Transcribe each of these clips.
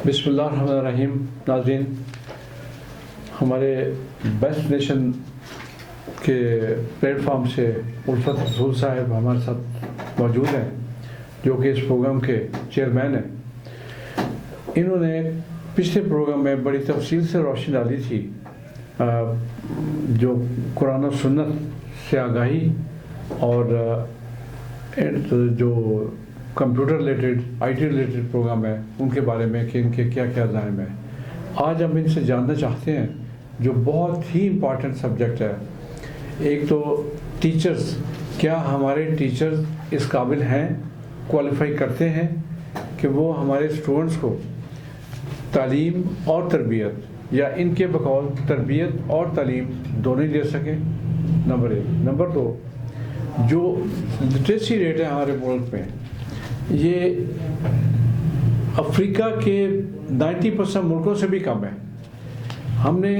बिस्मिल्लाहिर्रहमानिर्रहीम। नाज़रीन, हमारे बेस्ट नेशन के प्लेटफॉर्म से उल्फत रसूल साहब हमारे साथ मौजूद हैं, जो कि इस प्रोग्राम के चेयरमैन हैं। इन्होंने पिछले प्रोग्राम में बड़ी तफसील से रोशनी डाली थी जो कुरान और सुन्नत से आगाही और जो computer related IT related program है उनके बारे में कि इनके क्या क्या ज़ाहिम है। आज हम इनसे जानना चाहते हैं जो बहुत ही इम्पॉर्टेंट सब्जेक्ट है। एक तो टीचर्स, क्या हमारे टीचर्स इस काबिल हैं, क्वालिफाई करते हैं कि वो हमारे स्टूडेंट्स को तालीम और तरबियत या इनके बकौल तरबियत और तालीम दोनों ही दे सकें। नंबर 1। नंबर 2, जो लिटरेसी रेट है हमारे मुल्क में, ये अफ्रीका के 90% मुल्कों से भी कम है। हमने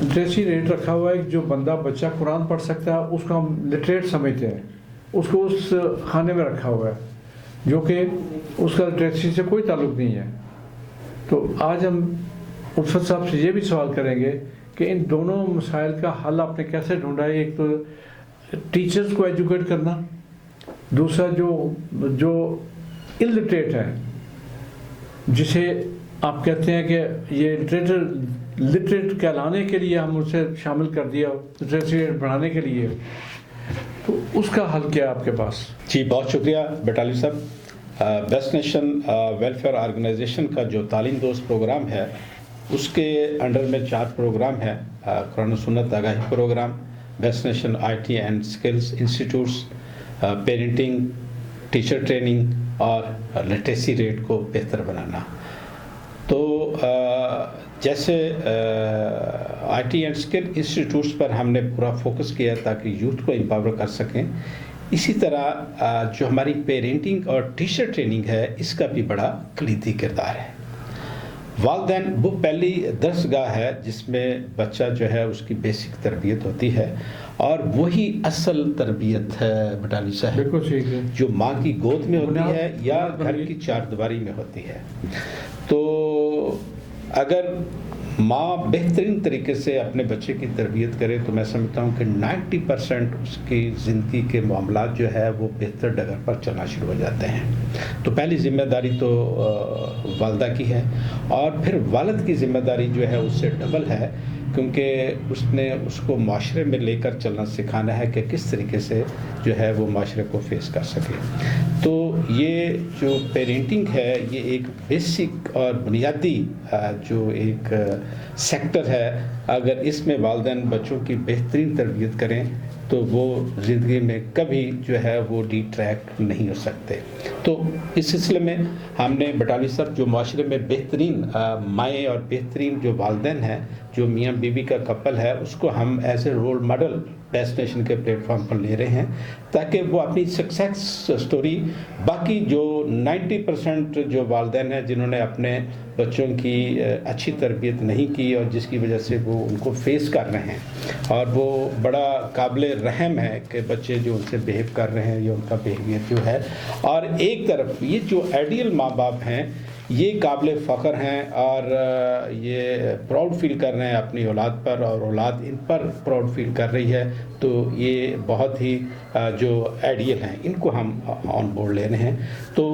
लिटरेसी रेट रखा हुआ है कि जो बच्चा कुरान पढ़ सकता है उसको हम लिटरेट समझते हैं, उसको उस खाने में रखा हुआ है जो कि उसका लिटरेसी से कोई ताल्लुक़ नहीं है। तो आज हम उल्फत साहब से ये भी सवाल करेंगे कि इन दोनों मसाइल का हल आपने कैसे ढूंढा है। एक तो टीचर्स को एजुकेट करना, दूसरा जो इलिटरेट है, जिसे आप कहते हैं कि ये लिटरेट कहलाने के लिए हम उसे शामिल कर दिया लिटरेसी रेट बढ़ाने के लिए, तो उसका हल क्या है आपके पास? जी, बहुत शुक्रिया बटाली साहब। बेस्ट नेशन वेलफेयर ऑर्गेनाइजेशन का जो तालीम दोस्त प्रोग्राम है उसके अंडर में 4 प्रोग्राम है। कुरान और सुन्नत आगाही programme, best nation IT and skills institutes, parenting, teacher training और लिटरेसी रेट को बेहतर बनाना। तो जैसे आईटी एंड स्किल इंस्टीट्यूट्स पर हमने पूरा फोकस किया ताकि यूथ को एम्पावर कर सकें। इसी तरह जो हमारी पेरेंटिंग और टीचर ट्रेनिंग है इसका भी बड़ा कलीदी किरदार है। वालिदैन वो पहली दरसगाह है जिसमें बच्चा जो है उसकी बेसिक तरबियत होती है, और वही असल तरबियत है बटाली साहब, बिल्कुल ठीक है, जो माँ की गोद में होती है या घर की चारदीवारी में होती है। तो अगर माँ बेहतरीन तरीके से अपने बच्चे की तरबियत करे तो मैं समझता हूँ कि 90% उसकी ज़िंदगी के मामलात जो है वो बेहतर डगर पर चलना शुरू हो जाते हैं। तो पहली ज़िम्मेदारी तो वालिदा की है, और फिर वालिद की ज़िम्मेदारी जो है उससे डबल है, क्योंकि उसने उसको माशरे में लेकर चलना सिखाना है कि किस तरीके से जो है वो माशरे को फेस कर सके। तो ये जो पेरेंटिंग है ये एक बेसिक और बुनियादी जो एक सेक्टर है। अगर इसमें वालिदैन बच्चों की बेहतरीन तरबियत करें तो वो ज़िंदगी में कभी जो है वो डिट्रैक्ट नहीं हो सकते। तो इस सिलसिले में हमने बटाली साहब जो माशरे में बेहतरीन माएँ और बेहतरीन जो वालिदैन हैं, जो मियाँ बीवी का कपल है, उसको हम as a role model best nation के प्लेटफॉर्म पर ले रहे हैं ताकि वो अपनी सक्सेस स्टोरी बाकी जो 90% जो वालिदैन हैं जिन्होंने अपने बच्चों की अच्छी तरबियत नहीं की और जिसकी वजह से वो उनको फेस कर रहे हैं, और वो बड़ा काबिल रहम है कि बच्चे जो उनसे बिहेव कर रहे हैं या उनका बिहेवियर जो है, और एक तरफ ये जो आइडियल माँ बाप हैं ये काबिल फ़ख्र हैं और ये प्राउड फील कर रहे हैं अपनी औलाद पर, और औलाद इन पर प्राउड फील कर रही है। तो ये बहुत ही जो आइडियल हैं इनको हम ऑन बोर्ड ले रहे हैं। तो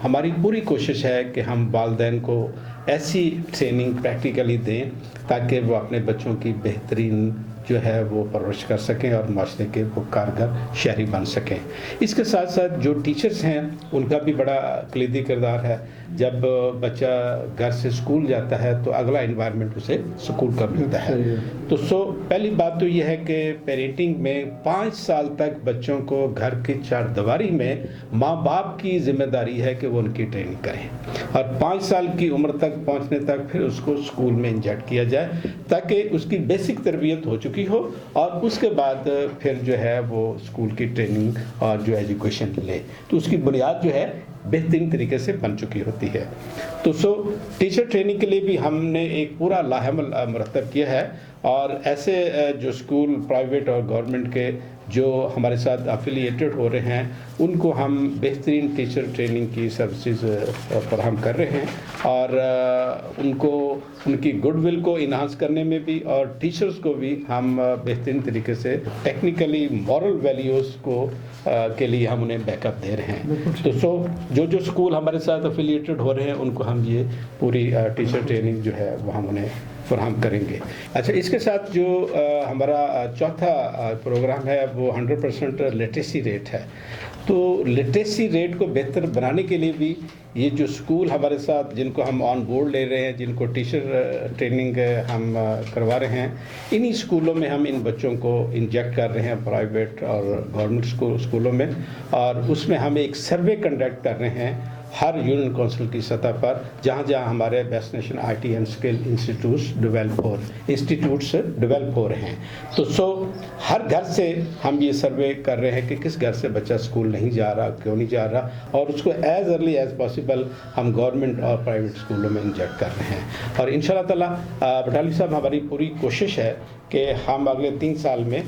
हमारी पूरी कोशिश है कि हम वालिदैन को ऐसी ट्रेनिंग प्रैक्टिकली दें ताकि वो अपने बच्चों की बेहतरीन जो है वो परवरिश कर सकें और माशरे के वो कारगर शहरी बन सकें। इसके साथ साथ जो टीचर्स हैं उनका भी बड़ा कलीदी किरदार है। जब बच्चा घर से स्कूल जाता है तो अगला इन्वायरमेंट उसे स्कूल का मिलता है। तो पहली बात तो ये है कि पेरेंटिंग में 5 साल तक बच्चों को घर की चारदीवारी में माँ बाप की जिम्मेदारी है कि वो उनकी ट्रेनिंग करें, और 5 साल की उम्र तक पहुँचने तक फिर उसको स्कूल में इंजेक्ट किया जाए ताकि उसकी बेसिक तरबियत हो चुकी हो, और उसके बाद फिर जो है वो स्कूल की ट्रेनिंग और जो एजुकेशन ले। तो उसकी बुनियाद जो है بہترین طریقے سے بن چکی ہوتی ہے. تو ٹیچر ٹریننگ کے لیے بھی ہم نے ایک پورا لاحمل مرتب کیا ہے, اور ایسے جو اسکول پرائیویٹ اور گورنمنٹ کے جو ہمارے ساتھ افیلیٹڈ ہو رہے ہیں ان کو ہم بہترین ٹیچر ٹریننگ کی سروسز فراہم کر رہے ہیں, اور ان کو ان کی گڈ ول کو انہانس کرنے میں بھی, اور ٹیچرز کو بھی ہم بہترین طریقے سے ٹیکنیکلی مورل ویلیوز کو کے لیے ہم انہیں بیک اپ دے رہے ہیں. تو جو اسکول ہمارے ساتھ افیلیٹڈ ہو رہے ہیں ان کو ہم یہ پوری ٹیچر ٹریننگ جو ہے وہ ہم انہیں فراہم کریں گے. اچھا, اس کے ساتھ جو ہمارا چوتھا پروگرام ہے وہ 100% لٹریسی ریٹ ہے. تو لٹریسی ریٹ کو بہتر بنانے کے لیے بھی یہ جو اسکول ہمارے ساتھ جن کو ہم آن بورڈ لے رہے ہیں, جن کو ٹیچر ٹریننگ ہم کروا رہے ہیں, انہی اسکولوں میں ہم ان بچوں کو انجیکٹ کر رہے ہیں, پرائیویٹ اور گورنمنٹ اسکولوں میں, اور اس میں ہم ایک سروے کنڈکٹ کر رہے ہیں ہر یونین کونسل کی سطح پر, جہاں جہاں ہمارے best nation IT and skill institutes develop ہو رہے ہیں. تو ہر گھر سے ہم یہ سروے کر رہے ہیں کہ کس گھر سے بچہ اسکول نہیں جا رہا, کیوں نہیں جا رہا, اور اس کو ایز ارلی ایز پاسبل ہم گورنمنٹ اور پرائیویٹ اسکولوں میں انجیکٹ کر رہے ہیں. اور ان شاء اللہ تعالیٰ بٹالی صاحب ہماری پوری کوشش ہے کہ ہم اگلے 3 سال میں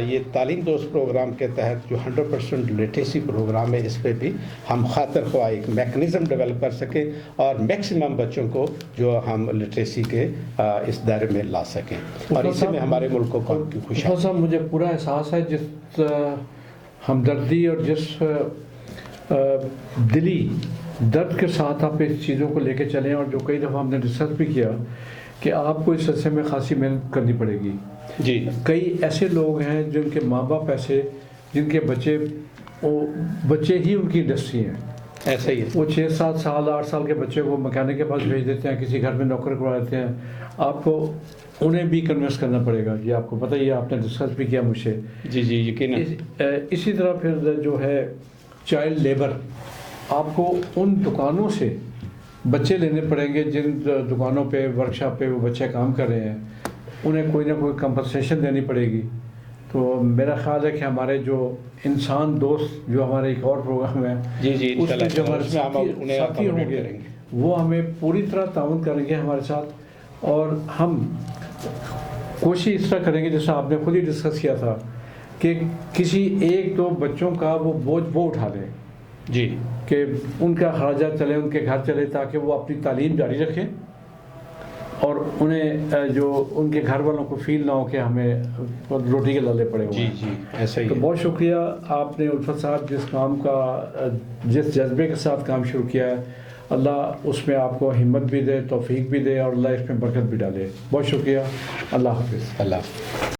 یہ تعلیم دوست پروگرام کے تحت جو 100% لٹریسی پروگرام ہے اس پہ بھی ہم خاطر خواہ ایک میکنزم ڈیولپ کر سکیں, اور میکسیمم بچوں کو جو ہم لٹریسی کے اس دائرے میں لا سکیں, اور اسی میں ہمارے ملک کو کام کی خوشی. صاحب مجھے پورا احساس ہے جس ہمدردی اور جس دلی درد کے ساتھ آپ اس چیزوں کو لے کے چلیں, اور جو کئی دفعہ ہم نے ڈسکس بھی کیا کہ آپ کو اس عرصے میں خاصی محنت کرنی پڑے گی. جی, کئی ایسے لوگ ہیں جن کے ماں باپ ایسے, جن کے بچے ہی ان کی انڈسٹری ہیں. ایسا ہی ہے, وہ 6-7 سال 8 سال کے بچے کو مکینک کے پاس بھیج دیتے ہیں, کسی گھر میں نوکر کروا دیتے ہیں. آپ کو انہیں بھی کنوینس کرنا پڑے گا. یہ آپ کو پتہ ہی ہے, آپ نے ڈسکس بھی کیا مجھ سے. جی جی یقیناً. اسی طرح پھر جو ہے چائلڈ لیبر, آپ کو ان دکانوں سے بچے لینے پڑیں گے جن دکانوں پہ ورکشاپ پہ وہ بچے کام کر رہے ہیں, انہیں کوئی نہ کوئی کمپنسیشن دینی پڑے گی. تو میرا خیال ہے کہ ہمارے جو انسان دوست جو ہمارے ایک اور پروگرام ہے, جی جی اس میں جو ہمارے ساتھی ہوں گے وہ ہمیں پوری طرح تعاون کریں گے ہمارے ساتھ, اور ہم کوشش اس طرح کریں گے جیسا آپ نے خود ہی ڈسکس کیا تھا کہ کسی 1-2 بچوں کا وہ بوجھ وہ اٹھا لیں. جی, کہ ان کا خراجات چلے, ان کے گھر چلے, تاکہ وہ اپنی تعلیم جاری رکھیں, اور انہیں جو ان کے گھر والوں کو فیل نہ ہو کہ ہمیں روٹی کے لالے پڑے ہوئے ہیں. جی ایسا ہی. تو بہت شکریہ آپ نے الفت صاحب جس کام کا جس جذبے کے ساتھ کام شروع کیا ہے, اللہ اس میں آپ کو ہمت بھی دے, توفیق بھی دے, اور اللہ اس میں برکت بھی ڈالے. بہت شکریہ. اللہ حافظ. اللہ